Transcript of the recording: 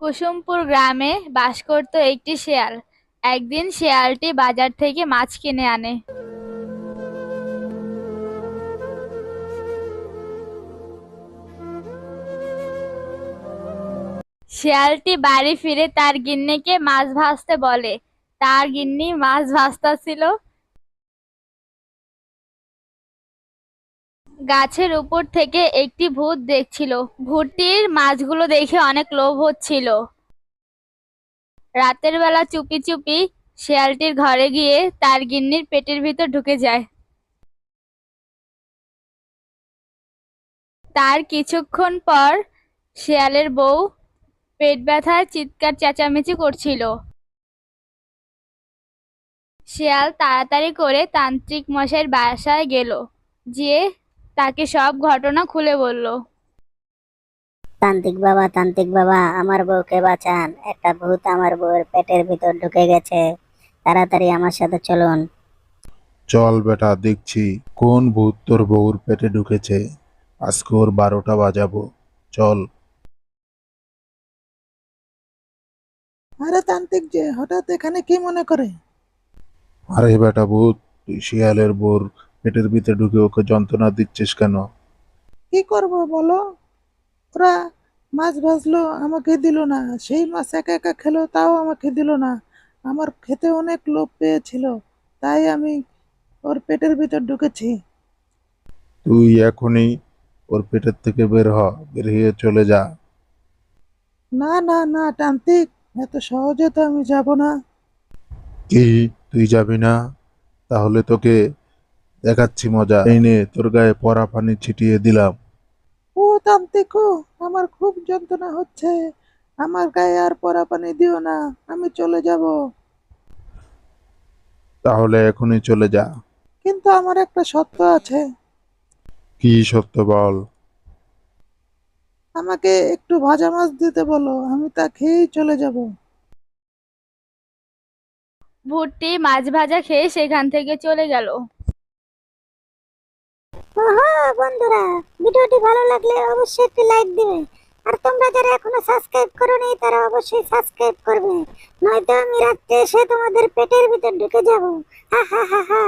কুসুমপুর গ্রামে বাস করত একটি শেয়াল। একদিন শেয়ালটি বাজার থেকে মাছ কিনে আনে। শেয়ালটি বাড়ি ফিরে তার গিন্নিকে মাছ ভাজতে বলে। তার গিন্নি মাছ ভাজতেছিল। গাছের উপর থেকে একটি ভূত দেখছিল। ভূতটির মাছগুলো দেখে অনেক লোভ হচ্ছিল। রাতের বেলা চুপি চুপি শেয়ালটির ঘরে গিয়ে তার গিন্নির পেটের ভিতর ঢুকে যায়। তার কিছুক্ষণ পর শেয়ালের বউ পেট ব্যথায় চিৎকার চেঁচামেচি করছিল। শেয়াল তাড়াতাড়ি করে তান্ত্রিক মশাইয়ের বাসায় গেল, গিয়ে তাকে সব ঘটনা খুলে বলল। তান্ত্রিক বাবা, আমার বউকে বাঁচান। একটা ভূত আমার বউয়ের পেটের ভিতর ঢুকে গেছে, তাড়াতাড়ি আমার সাথে চলুন। চল বেটা, দেখছি কোন ভূত তোর বউর পেটে ঢুকেছে। আজকে ওর 12টা বাজাবো। চল। আরে তান্ত্রিক যে হঠাৎ এখানে কি মনে করে? আরে বেটা ভূত, তুই শিয়ালের বউর পেটের ভিতরে ঢুকে ওকে যন্ত্রণা দিচ্ছিস কেন? কি করব বলো? ওরা মাছ ভাজলো, আমাকে দিল না। সেই মাছ একা একা খেলো, তাও আমাকে দিল না। আমার খেতে অনেক লোভ পেয়েছিল, তাই আমি ওর পেটের ভিতর ঢুকেছি। তুই এখনই ওর পেটের থেকে বের হ, বের হয়ে চলে যা। না না না তান্ত্রিক, এত সহজে তো আমি যাব না। কি, তুই যাবি না? তাহলে তোকে দেখাচ্ছি মজা। এই নে, তোর গায়ে পরা পানি ছিটিয়ে দিলাম। ও তান্ত্রিক, ও আমার খুব যন্ত্রণা হচ্ছে। আমার গায়ে আর পরা পানি দিও না, আমি চলে যাব। তাহলে এখনই চলে যা। কিন্তু আমার একটা শর্ত আছে। কি সত্য বল। আমাকে একটু ভাজা মাছ দিতে বলো, আমি তা খেয়েই চলে যাব। ভূতটি মাছ ভাজা খেয়ে সেখান থেকে চলে গেল। ওহো বন্ধুরা, ভিডিওটি ভালো লাগলে অবশ্যই একটি লাইক দিবে। আর তোমরা যারা এখনো সাবস্ক্রাইব করোনি তারা অবশ্যই সাবস্ক্রাইব করবে, নয়তো আমি রাত্রে এসে তোমাদের পেটের ভিতর ঢুকে যাব। হা হা হা হা।